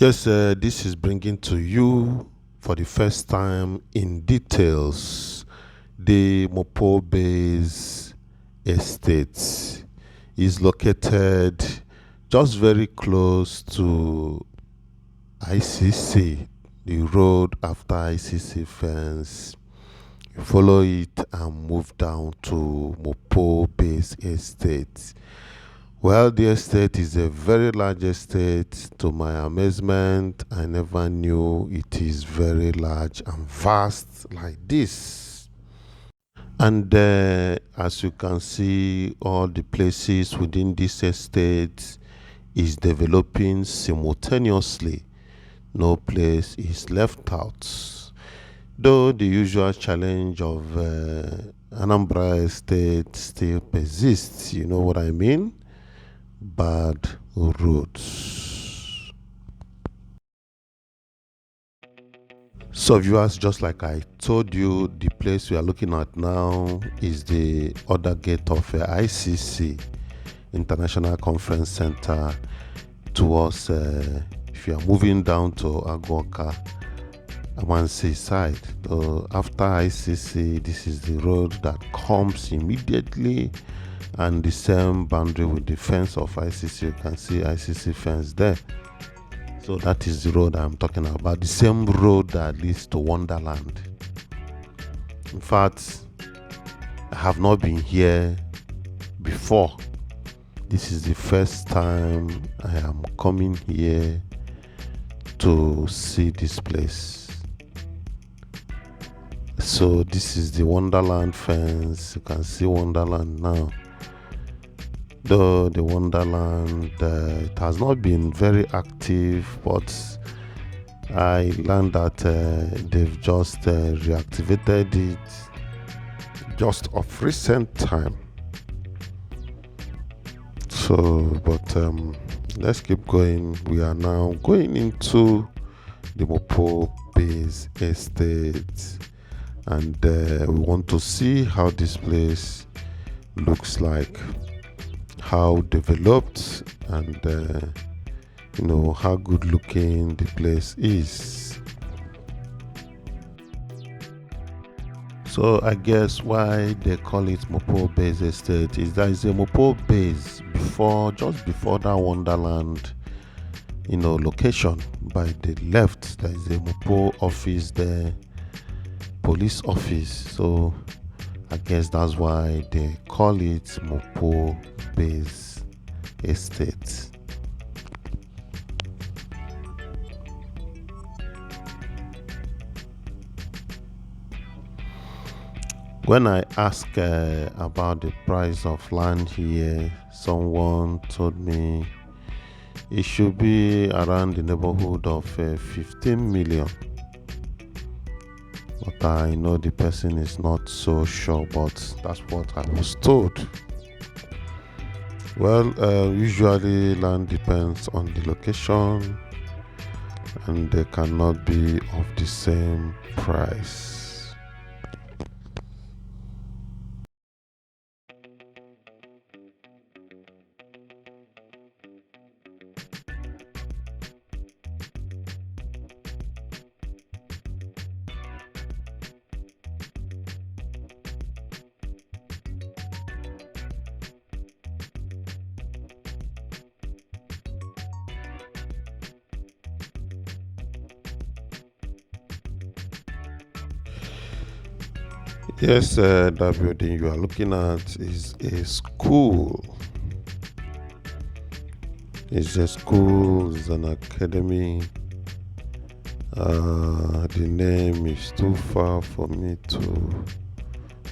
Yes, this is bringing to you for the first time in details the Mopol Base Estate is located just very close to ICC, the road after ICC fence. You follow it and move down to Mopol Base Estate. Well, the estate is a very large estate. To my amazement, I never knew it is very large and vast like this. And as you can see, all the places within this estate is developing simultaneously. No place is left out. Though the usual challenge of Anambra State still persists, you know what I mean? Bad roads. So viewers, just like I told you, the place we are looking at now is the other gate of ICC, International Conference Center, towards if you are moving down to Agu-Awka, Amansi side. After ICC, this is the road that comes immediately, and the same boundary with the fence of ICC. You can see ICC fence there. So that is the road I'm talking about, the same road that leads to Wonderland. In fact, I have not been here before. This is the first time I am coming here to see this place. So this is the Wonderland fence. You can see Wonderland now. Though the Wonderland, it has not been very active, but I learned that they've just reactivated it just of recent time. So, but let's keep going. We are now going into the Mopol Base Estate, and we want to see how this place looks like, how developed, and how good looking the place is. So I guess why they call it Mopol Base Estate is there is a Mopol base just before that Wonderland location. By the left there is a Mopo office there, police office. So I guess that's why they call it Mopol Base Estate. When I asked about the price of land here, someone told me it should be around the neighborhood of 15 million. But I know the person is not so sure, but that's what I was told. Well, usually land depends on the location, and they cannot be of the same price. Yes, that building you are looking at is a school. It's a school, it's an academy. The name is too far for me to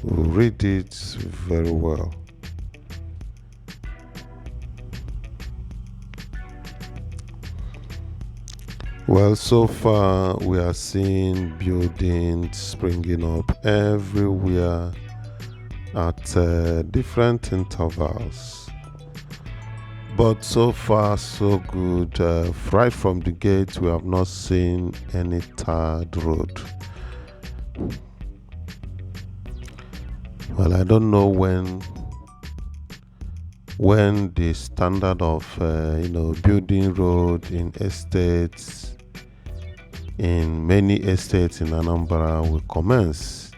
read it very well. Well, so far we are seeing buildings springing up everywhere at different intervals. But so far, so good. Right from the gate, we have not seen any tarred road. Well, I don't know when when the standard of building road in estates, in many estates in Anambra, will commence,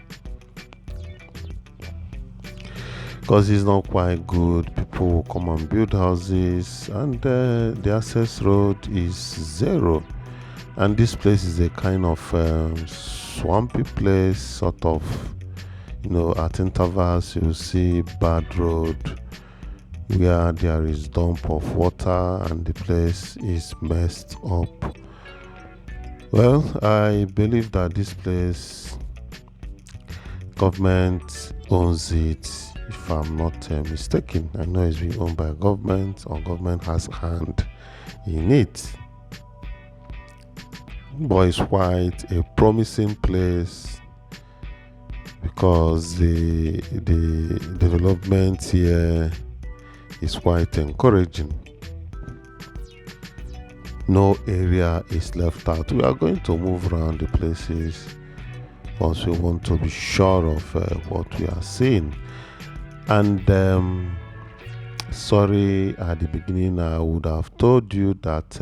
because it's not quite good. People will come and build houses, and the access road is zero. And this place is a kind of swampy place, sort of. At intervals you see bad road where there is dump of water and the place is messed up. Well, I believe that this place, government owns it, if I'm not mistaken. I know it's being owned by government, or government has hand in it. But it's quite a promising place, because the development here is quite encouraging. No area is left out. We are going to move around the places because we want to be sure of what we are seeing. And sorry, at the beginning I would have told you that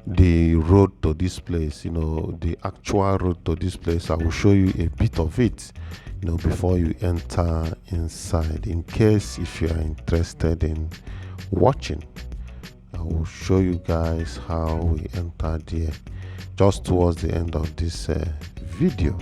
the road to this place, the actual road to this place, I will show you a bit of it, before you enter inside, in case if you are interested in watching. I will show you guys how we entered here just towards the end of this video.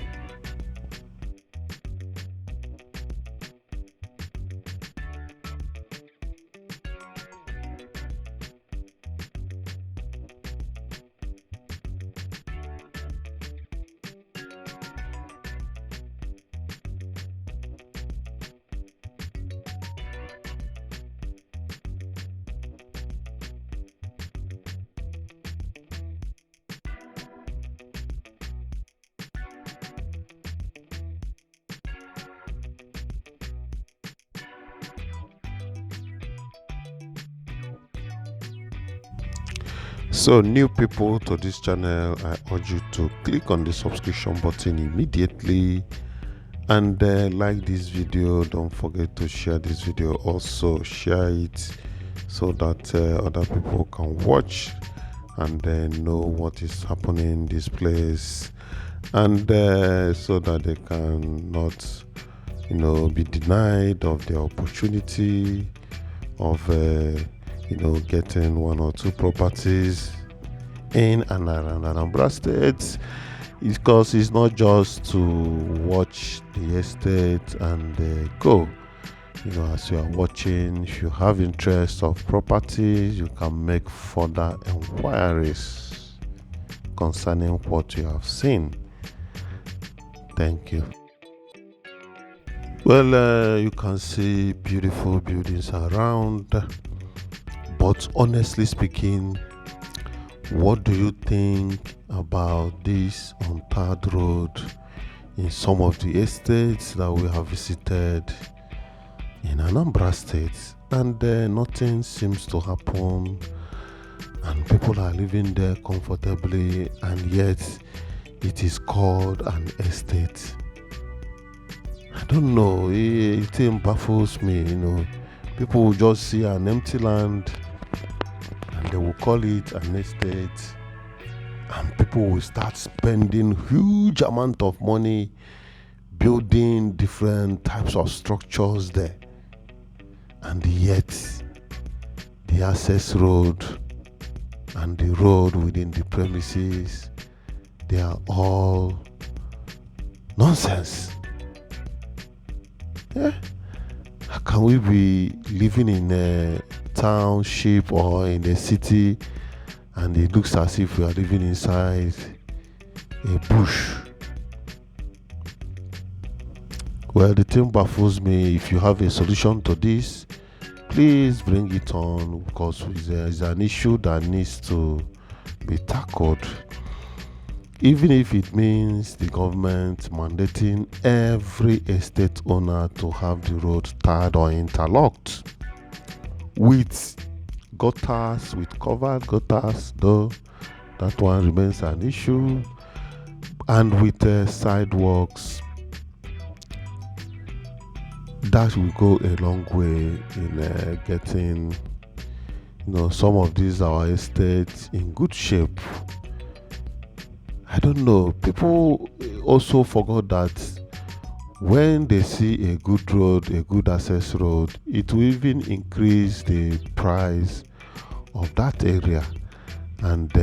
So, new people to this channel, I urge you to click on the subscription button immediately and like this video. Don't forget to share this video, also share it so that other people can watch and know what is happening in this place, and so that they can not be denied of the opportunity of getting one or two properties in and around Anambra State. Because it's not just to watch the estate and go. As you are watching, if you have interest of properties, you can make further inquiries concerning what you have seen. Thank you. Well, you can see beautiful buildings around, but honestly speaking, what do you think about this untarred road in some of the estates that we have visited in Anambra State? And nothing seems to happen, and people are living there comfortably, and yet it is called an estate. I don't know, it baffles me. People will just see an empty land and they will call it an estate, and people will start spending huge amount of money building different types of structures there, and yet the access road and the road within the premises, they are all nonsense. How can we be living in a township or in a city and it looks as if we are living inside a bush? Well, the thing baffles me. If you have a solution to this, please bring it on, because it's an issue that needs to be tackled. Even if it means the government mandating every estate owner to have the road tarred or interlocked with gutters, with covered gutters, though that one remains an issue, and with sidewalks that will go a long way in getting some of these our estates in good shape. I don't know. People also forgot that when they see a good road, a good access road, it will even increase the price of that area and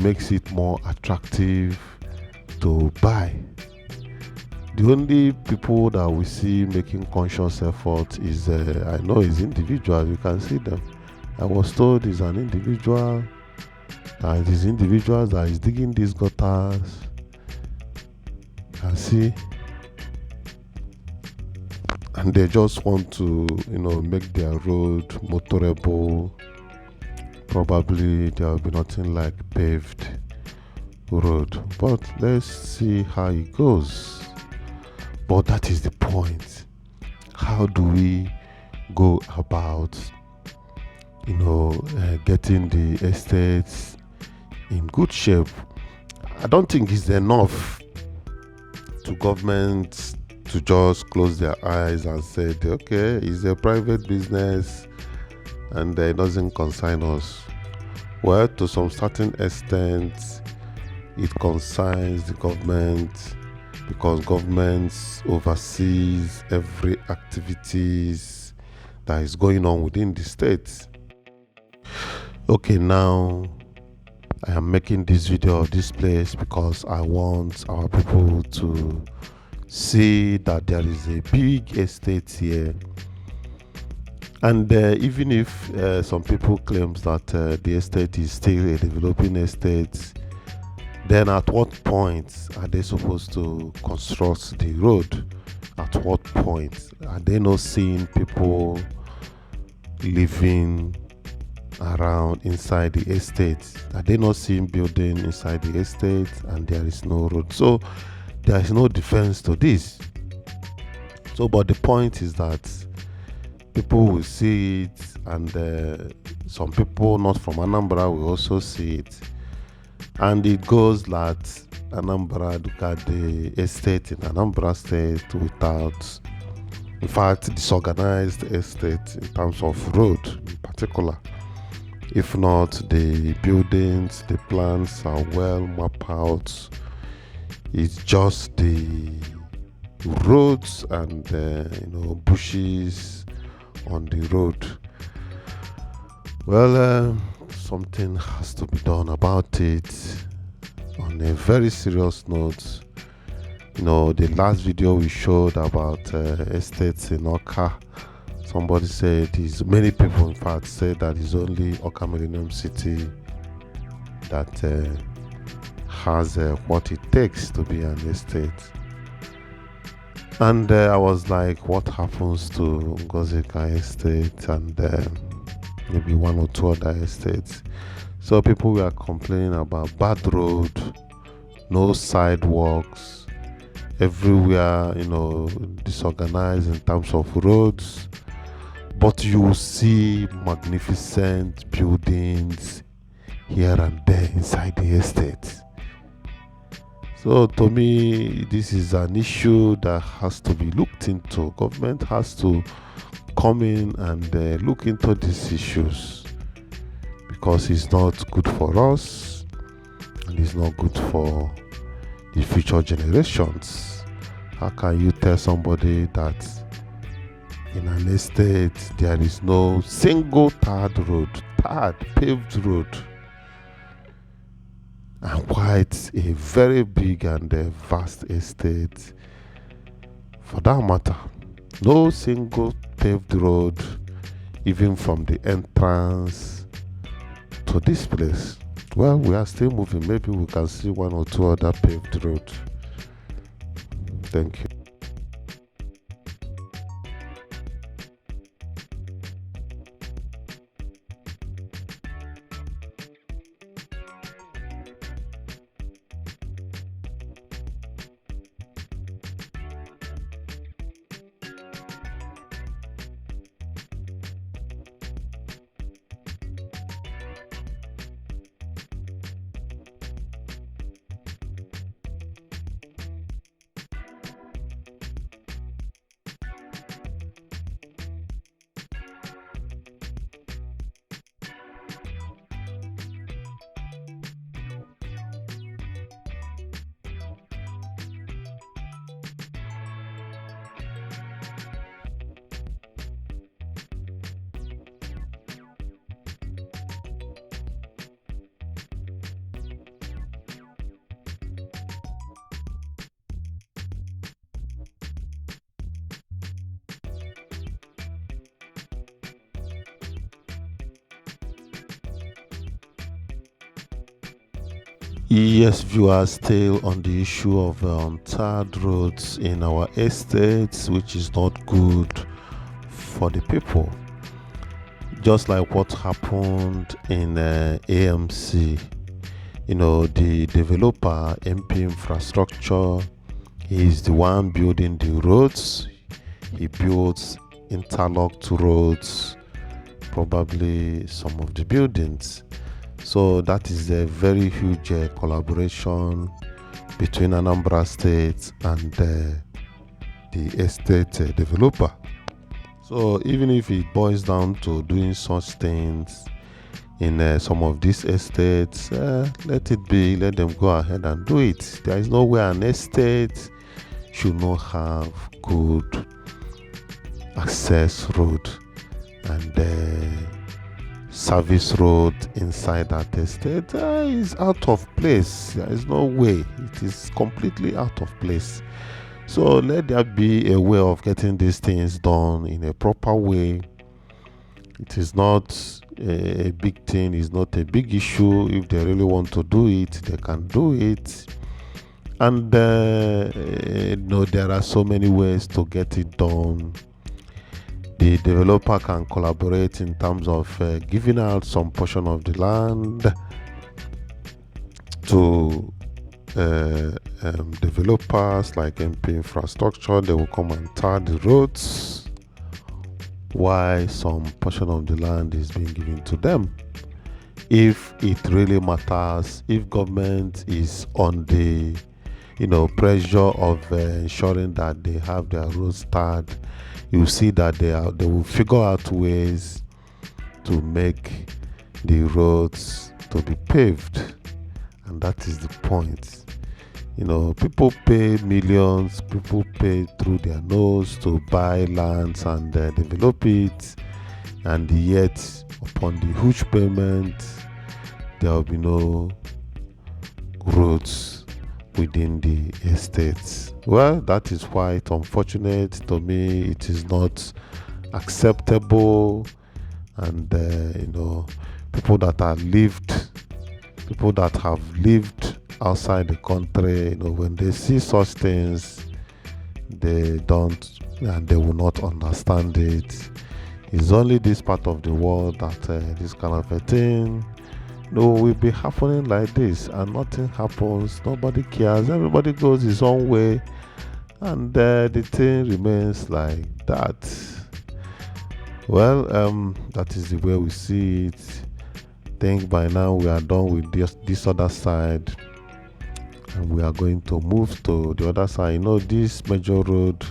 makes it more attractive to buy. The only people that we see making conscious effort is I know is individuals. You can see them. I was told is an individual. It is individuals that is digging these gutters. You can see, and they just want to make their road motorable. Probably there will be nothing like paved road, but let's see how it goes. But that is the point. How do we go about getting the estates in good shape? I don't think it's enough to government to just close their eyes and say, okay, it's a private business and it doesn't concern us. Well, to some certain extent, it concerns the government because government oversees every activities that is going on within the state. Okay, now I am making this video of this place because I want our people to see that there is a big estate here. And even if some people claims that the estate is still a developing estate, then at what point are they supposed to construct the road? At what point are they not seeing people living around inside the estate? Are they not seeing building inside the estate and there is no road? So there is no defense to this. So, but the point is that people will see it, and some people not from Anambra will also see it. And it goes that Anambra look at the estate in Anambra State without, in fact, disorganized estate in terms of road in particular. If not, the buildings, the plans are well mapped out. It's just the roads and bushes on the road. Well, something has to be done about it. On a very serious note, the last video we showed about estates in Awka, somebody said many people in fact said that it's only Awka Millennium City that has what it takes to be an estate. And I was like, what happens to Ngozika Estate and maybe one or two other estates? So people were complaining about bad road, no sidewalks, everywhere, disorganized in terms of roads. But you see magnificent buildings here and there inside the estate. So to me, this is an issue that has to be looked into. Government has to come in and look into these issues because it's not good for us and it's not good for the future generations. How can you tell somebody that in an estate there is no single tarred paved road? And quite a very big and vast estate for that matter. No single paved road, even from the entrance to this place. Well, we are still moving. Maybe we can see one or two other paved roads. Thank you. Yes, viewers, still on the issue of tarred roads in our estates, which is not good for the people. Just like what happened in AMC, the developer, MP Infrastructure, is the one building the roads. He builds interlocked roads, probably some of the buildings. So that is a very huge collaboration between Anambra State and the estate developer. So even if it boils down to doing such things in some of these estates, let it be, let them go ahead and do it. There is no way an estate should not have good access road and service road inside that estate is out of place. There is no way. It is completely out of place. So let there be a way of getting these things done in a proper way. It is not a big thing, it's not a big issue. If they really want to do it, they can do it. And there are so many ways to get it done. The developer can collaborate in terms of giving out some portion of the land to developers like MP Infrastructure. They will come and tar the roads while some portion of the land is being given to them. If it really matters, if government is on the pressure of ensuring that they have their roads tarred, you see that they will figure out ways to make the roads to be paved, and that is the point. People pay millions, people pay through their nose to buy lands and develop it, and yet upon the huge payment there will be no roads within the estates. Well, that is quite unfortunate. To me, it is not acceptable. And people that have lived outside the country, when they see such things, they don't and they will not understand it. It's only this part of the world that this kind of a thing will be happening like this, and nothing happens. Nobody cares. Everybody goes his own way, and the thing remains like that. Well, that is the way we see it. I think by now we are done with this other side, and we are going to move to the other side. This major road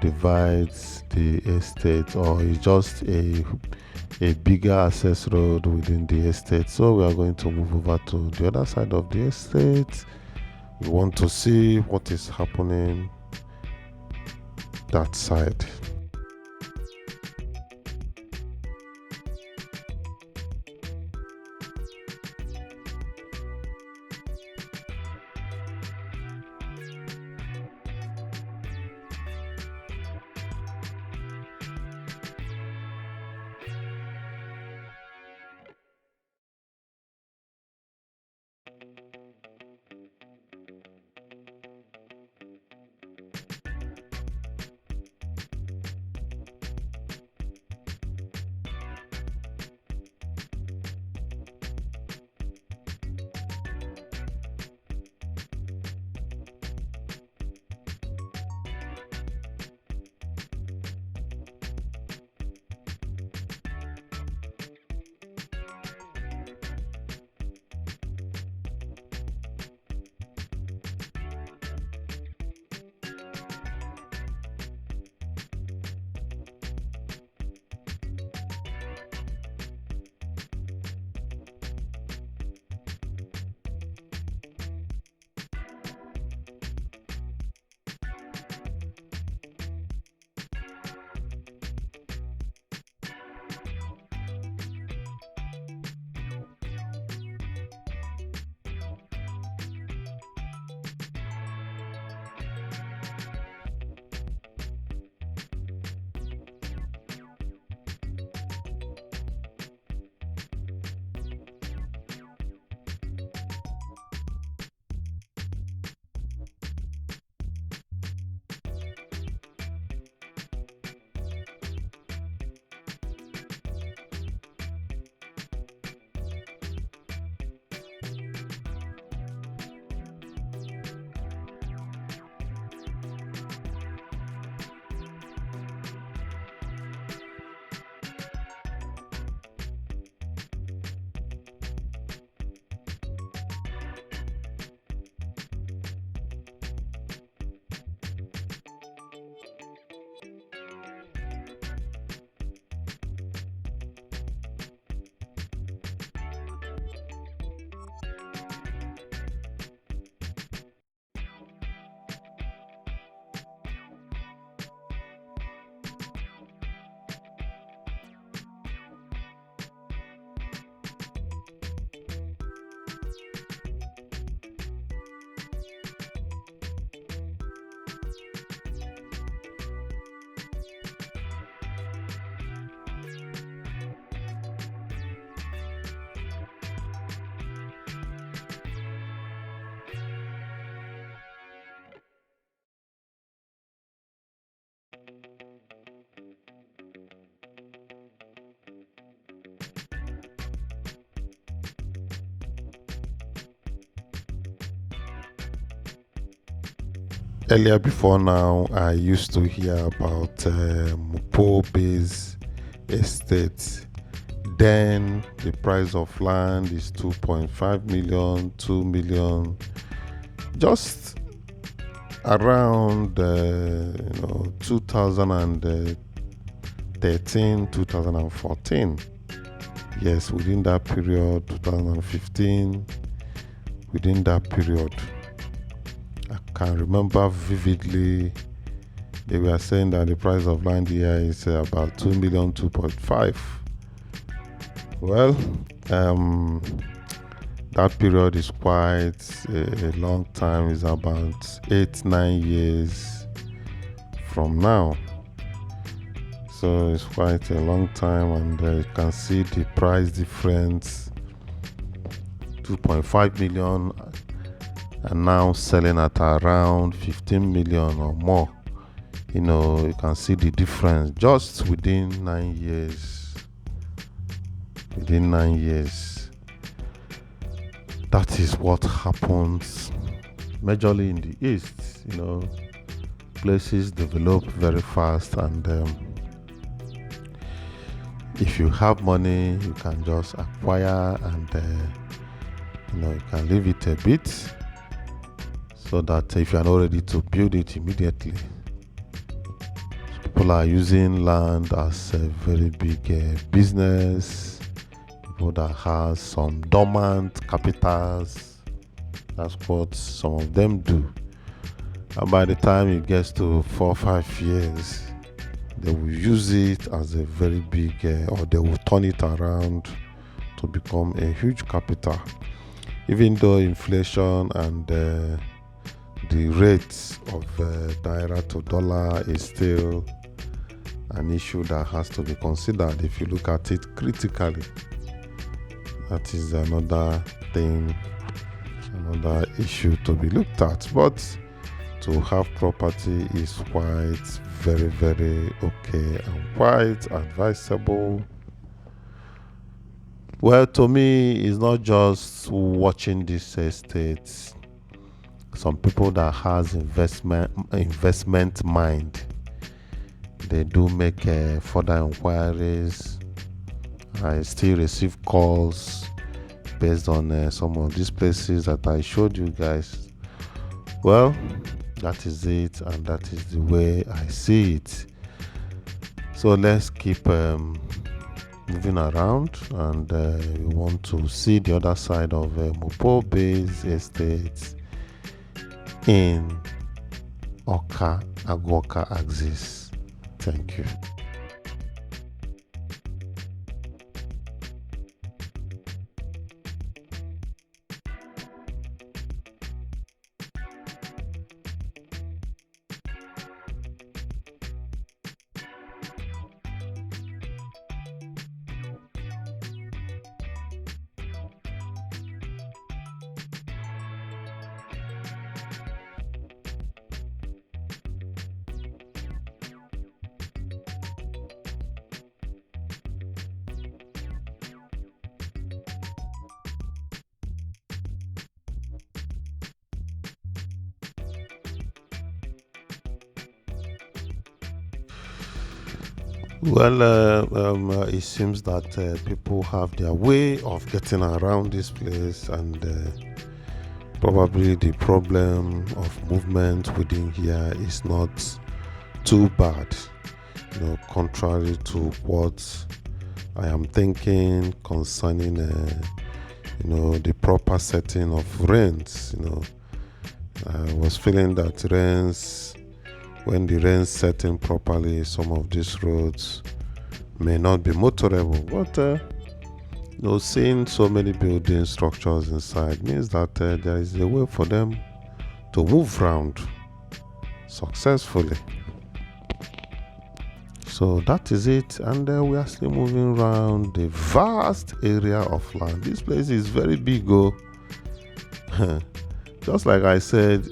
divides the estate, or is just a bigger access road within the estate. So we are going to move over to the other side of the estate. We want to see what is happening that side. Earlier before now, I used to hear about Mopol Base Estate. Then the price of land is 2.5 million, 2 million, just around 2013, 2014. Yes, within that period, 2015, within that period, I can remember vividly they were saying that the price of land here is about 2 million, 2.5. Well, that period is quite a long time. It's about 8-9 years from now. So it's quite a long time, and you can see the price difference. 2.5 million and now selling at around 15 million or more. You can see the difference just within 9 years. Within 9 years. That is what happens majorly in the East. Places develop very fast, and if you have money, you can just acquire, and you can leave it a bit, so that if you are not ready to build it immediately. People are using land as a very big business. People that has some dormant capitals, that's what some of them do. And by the time it gets to 4 or 5 years, they will use it as a very big, or they will turn it around to become a huge capital. Even though inflation and the rate of naira to dollar is still an issue that has to be considered if you look at it critically. That is another thing, another issue to be looked at. But to have property is quite very, very okay and quite advisable. Well, to me, it's not just watching this estate. Some people that has investment mind, they do make further inquiries. I still receive calls based on some of these places that I showed you guys. Well, that is it, and that is the way I see it. So let's keep moving around, and we want to see the other side of Mopol Base Estate in Agu-Awka axis. Thank you. Well, it seems that people have their way of getting around this place, and probably the problem of movement within here is not too bad, contrary to what I am thinking concerning, the proper setting of rents. I was feeling that rents, when the rain setting properly, some of these roads may not be motorable, but seeing so many building structures inside means that there is a way for them to move around successfully. So that is it, and we are still moving around the vast area of land. This place is very big. Just like I said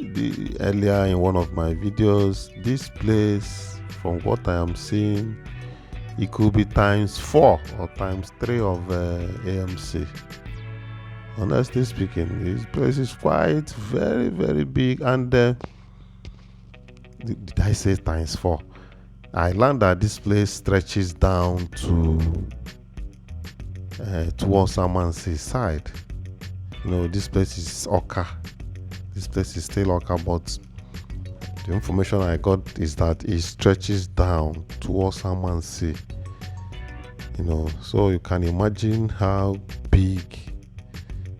earlier in one of my videos, this place, from what I am seeing, it could be ×4 or ×3 of AMC. Honestly speaking, this place is quite very, very big, and Did I say times 4? I learned that this place stretches down to towards Amansi side. This place is Oka. This place is still Oka, but the information I got is that it stretches down towards Amansi. So you can imagine how big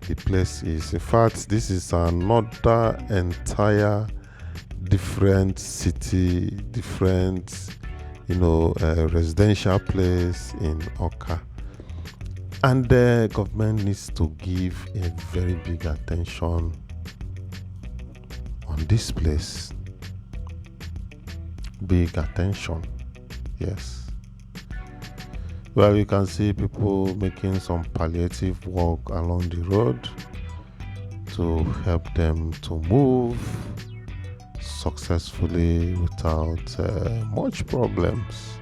the place is. In fact, this is another entire different city, different residential place in Oka. And the government needs to give a very big attention on this place. Big attention, yes. Well, you can see people making some palliative work along the road to help them to move successfully without much problems,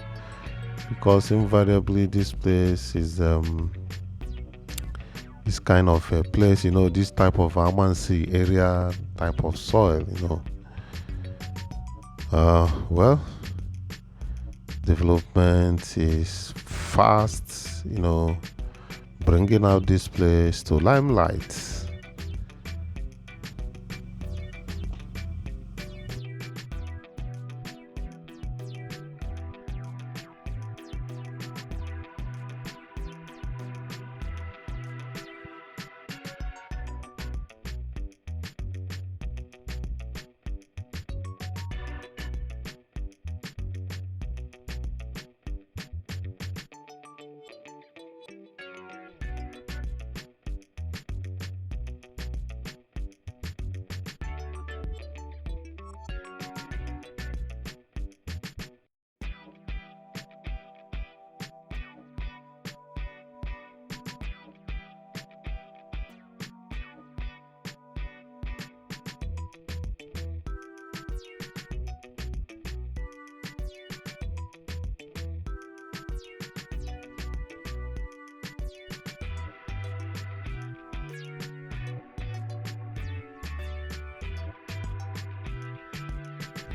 because invariably this place is this kind of a place, this type of Amansi area, type of soil, well, development is fast, bringing out this place to limelight.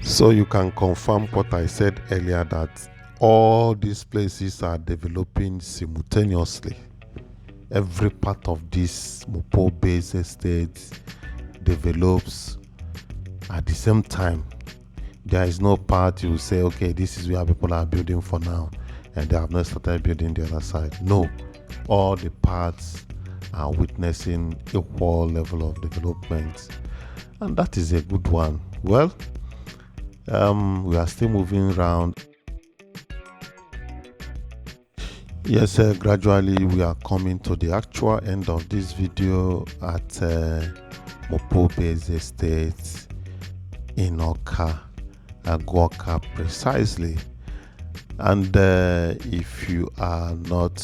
So you can confirm what I said earlier, that all these places are developing simultaneously. Every part of this Mopol Base Estate develops at the same time. There is no part you say, okay, this is where people are building for now, and they have not started building the other side. No, all the parts are witnessing equal level of development, and that is a good one. Well, we are still moving around. Yes, gradually we are coming to the actual end of this video at Mopol Base Estate in Oka, Agu-Awka precisely. And if you are not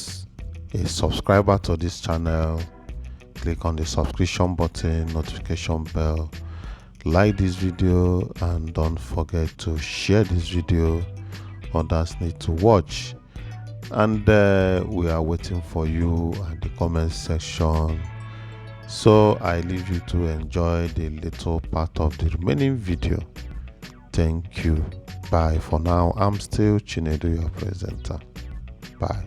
a subscriber to this channel, click on the subscription button, notification bell, like this video, and don't forget to share this video. Others need to watch. And we are waiting for you at the comment section. So I leave you to enjoy the little part of the remaining video. Thank you. Bye for now. I'm still Chinedu, your presenter. Bye.